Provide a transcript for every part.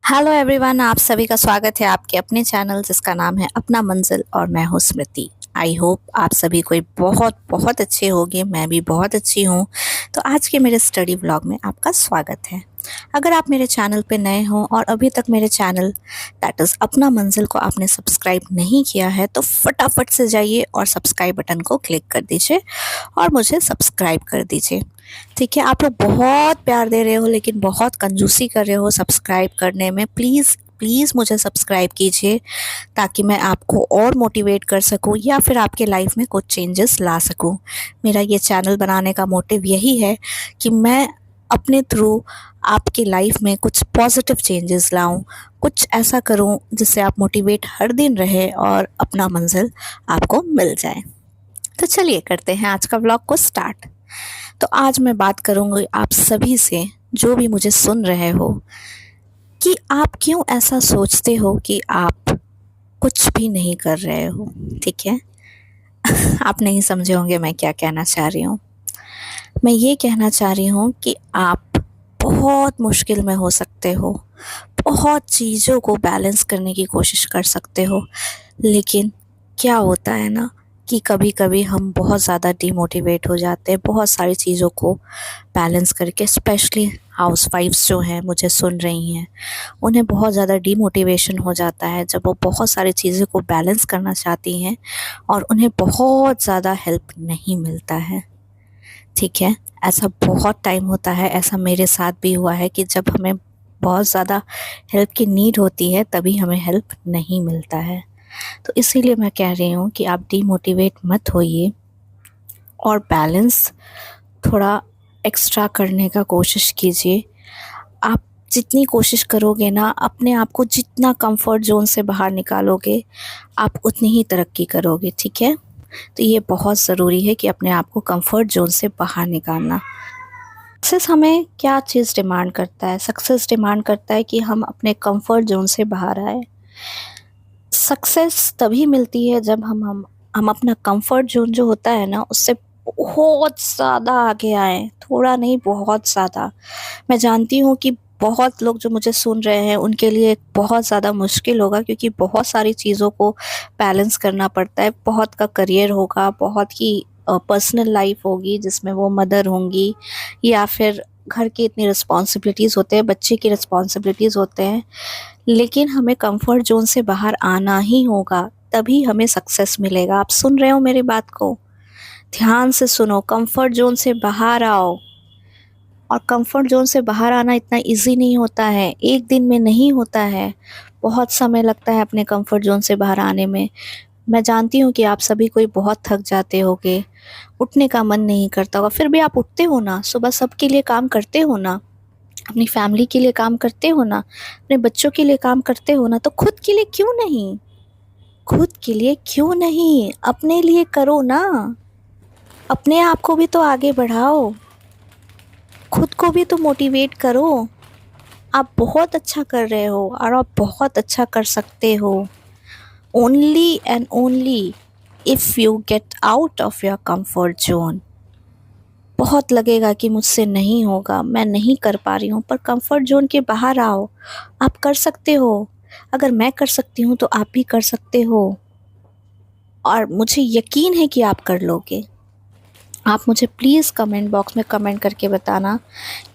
Hello everyone, आप सभी का स्वागत है आपके अपने चैनल जिसका नाम है अपना मंजिल और मैं हूँ स्मृति। आई होप आप सभी कोई बहुत बहुत अच्छे होंगे। मैं भी बहुत अच्छी हूँ। तो आज के मेरे स्टडी व्लॉग में आपका स्वागत है। अगर आप मेरे चैनल पे नए हो और अभी तक मेरे चैनल दैट इज़ अपना मंजिल को आपने सब्सक्राइब नहीं किया है तो फटाफट से जाइए और सब्सक्राइब बटन को क्लिक कर दीजिए और मुझे सब्सक्राइब कर दीजिए। ठीक है, आप लोग बहुत प्यार दे रहे हो लेकिन बहुत कंजूसी कर रहे हो सब्सक्राइब करने में। प्लीज़ प्लीज़ मुझे सब्सक्राइब कीजिए ताकि मैं आपको और मोटिवेट कर सकूं या फिर आपके लाइफ में कुछ चेंजेस ला सकूं। मेरा ये चैनल बनाने का मोटिव यही है कि मैं अपने थ्रू आपके लाइफ में कुछ पॉजिटिव चेंजेस लाऊं, कुछ ऐसा करूं जिससे आप मोटिवेट हर दिन रहे और अपना मंजिल आपको मिल जाए। तो चलिए करते हैं आज का व्लॉग को स्टार्ट। तो आज मैं बात करूंगी आप सभी से जो भी मुझे सुन रहे हो कि आप क्यों ऐसा सोचते हो कि आप कुछ भी नहीं कर रहे हो। ठीक है, आप नहीं समझे होंगे मैं क्या कहना चाह रही हूँ। मैं ये कहना चाह रही हूँ कि आप बहुत मुश्किल में हो सकते हो, बहुत चीज़ों को बैलेंस करने की कोशिश कर सकते हो, लेकिन क्या होता है ना कि कभी कभी हम बहुत ज़्यादा डिमोटिवेट हो जाते हैं बहुत सारी चीज़ों को बैलेंस करके। स्पेशली हाउसवाइफ्स जो हैं मुझे सुन रही हैं, उन्हें बहुत ज़्यादा डिमोटिवेशन हो जाता है जब वो बहुत सारी चीज़ों को बैलेंस करना चाहती हैं और उन्हें बहुत ज़्यादा हेल्प नहीं मिलता है। ठीक है, ऐसा बहुत टाइम होता है, ऐसा मेरे साथ भी हुआ है कि जब हमें बहुत ज़्यादा हेल्प की नीड होती है तभी हमें हेल्प नहीं मिलता है। तो इसीलिए मैं कह रही हूँ कि आप डीमोटिवेट मत होइए और बैलेंस थोड़ा एक्स्ट्रा करने का कोशिश कीजिए। आप जितनी कोशिश करोगे ना, अपने आप को जितना कंफर्ट ज़ोन से बाहर निकालोगे, आप उतनी ही तरक्की करोगे। ठीक है, तो ये बहुत ज़रूरी है कि अपने आप को कंफर्ट ज़ोन से बाहर निकालना। सक्सेस हमें क्या चीज़ डिमांड करता है? सक्सेस डिमांड करता है कि हम अपने कंफर्ट ज़ोन से बाहर आए। सक्सेस तभी मिलती है जब हम अपना कंफर्ट ज़ोन जो होता है ना उससे बहुत ज़्यादा आगे आएँ, थोड़ा नहीं बहुत ज़्यादा। मैं जानती हूँ कि बहुत लोग जो मुझे सुन रहे हैं उनके लिए बहुत ज़्यादा मुश्किल होगा क्योंकि बहुत सारी चीज़ों को बैलेंस करना पड़ता है। बहुत का करियर होगा, बहुत की पर्सनल लाइफ होगी जिसमें वो मदर होंगी या फिर घर की इतनी रिस्पॉन्सिबिलिटीज़ होते हैं, बच्चे की रिस्पॉन्सिबिलिटीज़ होते हैं। लेकिन हमें कंफर्ट ज़ोन से बाहर आना ही होगा, तभी हमें सक्सेस मिलेगा। आप सुन रहे हो मेरी बात को? ध्यान से सुनो, कंफर्ट ज़ोन से बाहर आओ। और कंफर्ट ज़ोन से बाहर आना इतना ईज़ी नहीं होता है, एक दिन में नहीं होता है, बहुत समय लगता है अपने कंफर्ट ज़ोन से बाहर आने में। मैं जानती हूँ कि आप सभी कोई बहुत थक जाते होंगे, उठने का मन नहीं करता होगा, फिर भी आप उठते हो ना, सुबह सबके लिए काम करते हो ना, अपनी फैमिली के लिए काम करते हो ना, अपने बच्चों के लिए काम करते हो ना, तो खुद के लिए क्यों नहीं? खुद के लिए क्यों नहीं? अपने लिए करो ना, अपने आप को भी तो आगे बढ़ाओ, खुद को भी तो मोटिवेट करो। आप बहुत अच्छा कर रहे हो और आप बहुत अच्छा कर सकते हो। Only and only if you get out of your comfort zone. बहुत लगेगा कि मुझसे नहीं होगा, मैं नहीं कर पा रही हूँ, पर कंफर्ट जोन के बाहर आओ, आप कर सकते हो। अगर मैं कर सकती हूँ तो आप भी कर सकते हो और मुझे यकीन है कि आप कर लोगे। आप मुझे प्लीज़ कमेंट बॉक्स में कमेंट करके बताना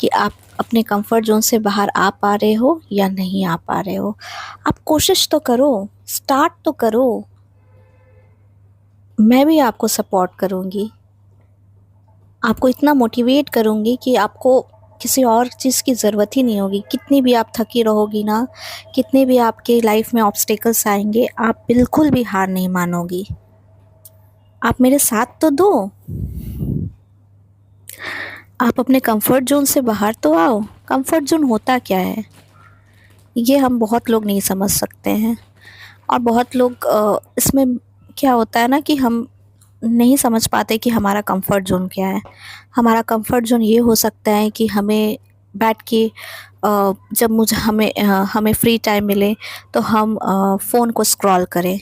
कि आप अपने कंफर्ट ज़ोन से बाहर आ पा रहे हो या नहीं आ पा रहे हो। आप कोशिश तो करो, स्टार्ट तो करो। मैं भी आपको सपोर्ट करूँगी, आपको इतना मोटिवेट करूँगी कि आपको किसी और चीज़ की ज़रूरत ही नहीं होगी। कितनी भी आप थकी रहोगी ना, कितने भी आपके लाइफ में ऑब्स्टेकल्स आएँगे, आप बिल्कुल भी हार नहीं मानोगी। आप मेरे साथ तो दो। आप अपने कंफर्ट ज़ोन से बाहर तो आओ। कंफर्ट ज़ोन होता क्या है? ये हम बहुत लोग नहीं समझ सकते हैं और बहुत लोग इसमें क्या होता है ना कि हम नहीं समझ पाते कि हमारा कंफर्ट ज़ोन क्या है। हमारा कंफर्ट ज़ोन ये हो सकता है कि हमें बैठ के जब हमें फ्री टाइम मिले तो हम फ़ोन को स्क्रॉल करें।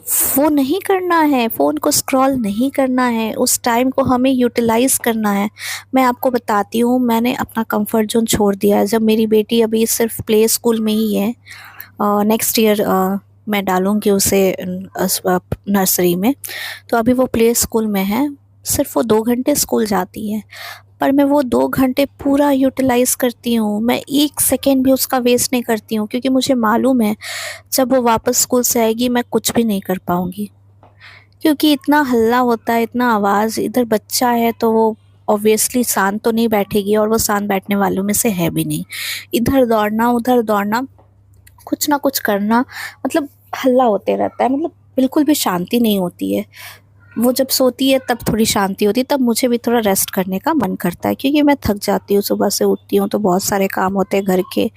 वो नहीं करना है, फ़ोन को स्क्रॉल नहीं करना है, उस टाइम को हमें यूटिलाइज़ करना है। मैं आपको बताती हूँ, मैंने अपना कम्फ़र्ट ज़ोन छोड़ दिया है। जब मेरी बेटी अभी सिर्फ़ प्ले स्कूल में ही है, नेक्स्ट ईयर मैं डालूँगी उसे नर्सरी में, तो अभी वो प्ले स्कूल में है। सिर्फ़ वो 2 घंटे स्कूल जाती है, पर मैं वो 2 घंटे पूरा यूटिलाइज़ करती हूँ। मैं 1 सेकंड भी उसका वेस्ट नहीं करती हूँ, क्योंकि मुझे मालूम है जब वो वापस स्कूल से आएगी मैं कुछ भी नहीं कर पाऊँगी। क्योंकि इतना हल्ला होता है, इतना आवाज़, इधर बच्चा है तो वो ऑब्वियसली शांत तो नहीं बैठेगी, और वो शांत बैठने वालों में से है भी नहीं। इधर दौड़ना, उधर दौड़ना, कुछ ना कुछ करना, मतलब हल्ला होते रहता है, मतलब बिल्कुल भी शांति नहीं होती है। वो जब सोती है तब थोड़ी शांति होती है, तब मुझे भी थोड़ा रेस्ट करने का मन करता है, क्योंकि मैं थक जाती हूँ, सुबह से उठती हूँ तो बहुत सारे काम होते हैं घर के।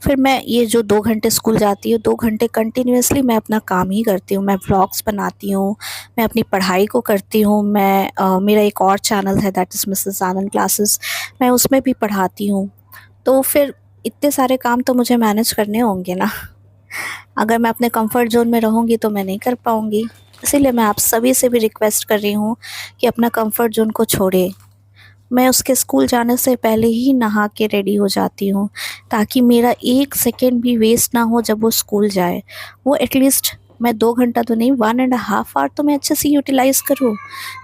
फिर मैं ये जो 2 घंटे स्कूल जाती हूँ, 2 घंटे कंटिन्यूअसली मैं अपना काम ही करती हूँ। मैं व्लॉग्स बनाती हूँ, मैं अपनी पढ़ाई को करती हूँ, मेरा एक और चैनल है that is Mrs Anand classes, मैं उसमें भी पढ़ाती हूँ। तो फिर इतने सारे काम तो मुझे मैनेज करने होंगे ना। अगर मैं अपने कंफर्ट ज़ोन में रहूँगी तो मैं नहीं कर पाऊँगी। इसीलिए मैं आप सभी से भी रिक्वेस्ट कर रही हूँ कि अपना कंफर्ट ज़ोन को छोड़ें। मैं उसके स्कूल जाने से पहले ही नहा के रेडी हो जाती हूँ, ताकि मेरा 1 सेकंड भी वेस्ट ना हो जब वो स्कूल जाए। वो एटलीस्ट मैं 2 घंटा तो नहीं, 1 एंड हाफ आवर तो मैं अच्छे से यूटिलाइज़ करूँ,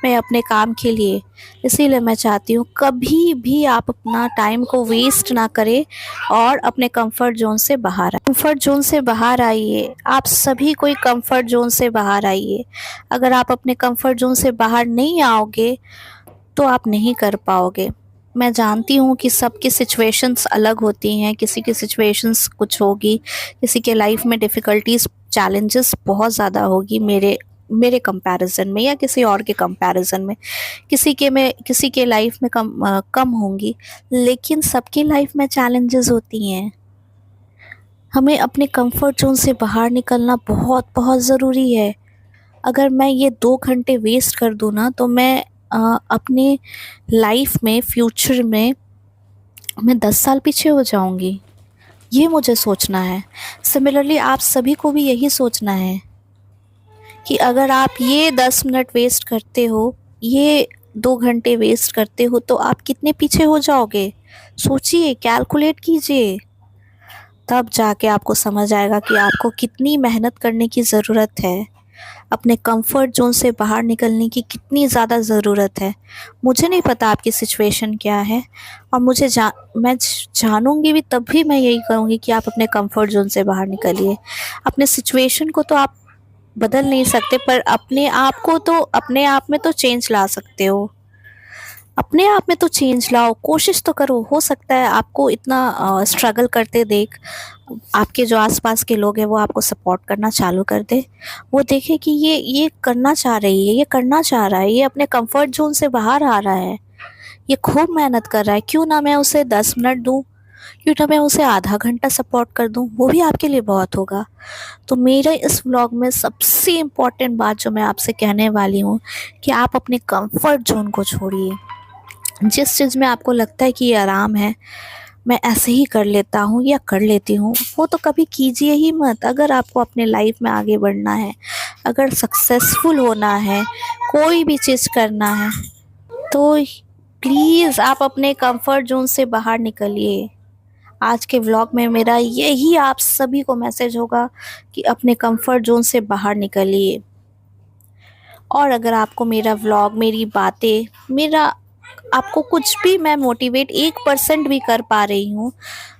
मैं अपने काम के लिए। इसीलिए मैं चाहती हूँ कभी भी आप अपना टाइम को वेस्ट ना करें और अपने कंफर्ट ज़ोन से बाहर आएँ। कंफर्ट ज़ोन से बाहर आइए, आप सभी कोई कंफर्ट ज़ोन से बाहर आइए। अगर आप अपने कंफर्ट ज़ोन से बाहर नहीं आओगे तो आप नहीं कर पाओगे। मैं जानती हूँ कि सबकी सिचुएशंस अलग होती हैं, किसी की सिचुएशंस कुछ होगी, किसी के लाइफ में डिफ़िकल्टीज़, चैलेंजेस बहुत ज़्यादा होगी मेरे मेरे कंपैरिज़न में या किसी और के कंपैरिज़न में। किसी के लाइफ में कम होंगी, लेकिन सबकी लाइफ में चैलेंजेस होती हैं। हमें अपने कंफर्ट ज़ोन से बाहर निकलना बहुत-बहुत ज़रूरी है। अगर मैं ये 2 घंटे वेस्ट कर दूँ ना, तो मैं अपने लाइफ में, फ्यूचर में मैं 10 साल पीछे हो जाऊँगी। ये मुझे सोचना है। सिमिलरली आप सभी को भी यही सोचना है कि अगर आप ये 10 मिनट वेस्ट करते हो, ये 2 घंटे वेस्ट करते हो, तो आप कितने पीछे हो जाओगे? सोचिए, कैलकुलेट कीजिए। तब जाके आपको समझ आएगा कि आपको कितनी मेहनत करने की ज़रूरत है। अपने कंफर्ट ज़ोन से बाहर निकलने की कितनी ज़्यादा ज़रूरत है। मुझे नहीं पता आपकी सिचुएशन क्या है, और मैं जानूँगी भी तब भी मैं यही कहूँगी कि आप अपने कंफर्ट ज़ोन से बाहर निकलिए। अपने सिचुएशन को तो आप बदल नहीं सकते, पर अपने आप में तो चेंज ला सकते हो। अपने आप में तो चेंज लाओ, कोशिश तो करो। हो सकता है आपको इतना स्ट्रगल करते देख आपके जो आस-पास के लोग हैं वो आपको सपोर्ट करना चालू कर दें। वो देखें कि ये करना चाह रही है, ये करना चाह रहा है, ये अपने कंफर्ट ज़ोन से बाहर आ रहा है, ये खूब मेहनत कर रहा है, क्यों ना मैं उसे 10 मिनट दूँ, क्यों ना मैं उसे आधा घंटा सपोर्ट कर दूँ, वो भी आपके लिए बहुत होगा। तो मेरे इस व्लॉग में सबसे इम्पोर्टेंट बात जो मैं आपसे कहने वाली हूँ कि आप अपने कंफर्ट ज़ोन को छोड़िए। जिस चीज़ में आपको लगता है कि ये आराम है, मैं ऐसे ही कर लेता हूँ या कर लेती हूँ, वो तो कभी कीजिए ही मत। अगर आपको अपने लाइफ में आगे बढ़ना है, अगर सक्सेसफुल होना है, कोई भी चीज़ करना है, तो प्लीज़ आप अपने कंफर्ट ज़ोन से बाहर निकलिए। आज के व्लॉग में मेरा यही आप सभी को मैसेज होगा कि अपने कंफर्ट ज़ोन से बाहर निकलिए। और अगर आपको मेरा व्लॉग, मेरी बातें, मेरा आपको कुछ भी मैं मोटिवेट 1% भी कर पा रही हूँ,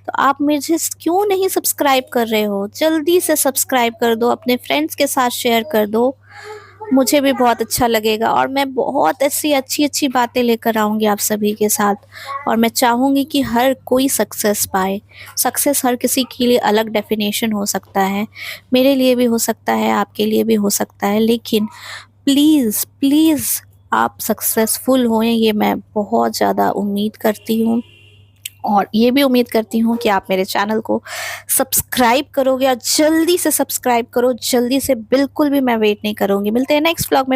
तो आप मुझे क्यों नहीं सब्सक्राइब कर रहे हो? जल्दी से सब्सक्राइब कर दो, अपने फ्रेंड्स के साथ शेयर कर दो। मुझे भी बहुत अच्छा लगेगा, और मैं बहुत ऐसी अच्छी-अच्छी बातें लेकर आऊँगी आप सभी के साथ, और मैं चाहूँगी कि हर कोई सक्सेस पाए। सक्सेस हर किसी के लिए अलग डेफ़िनेशन हो सकता है, मेरे लिए भी हो सकता है, आपके लिए भी हो सकता है, लेकिन प्लीज़, प्लीज़ आप सक्सेसफुल होएँ, ये मैं बहुत ज़्यादा उम्मीद करती हूँ। और ये भी उम्मीद करती हूँ कि आप मेरे चैनल को सब्सक्राइब करोगे, और जल्दी से सब्सक्राइब करो, जल्दी से, बिल्कुल भी मैं वेट नहीं करूँगी। मिलते हैं नेक्स्ट व्लॉग में।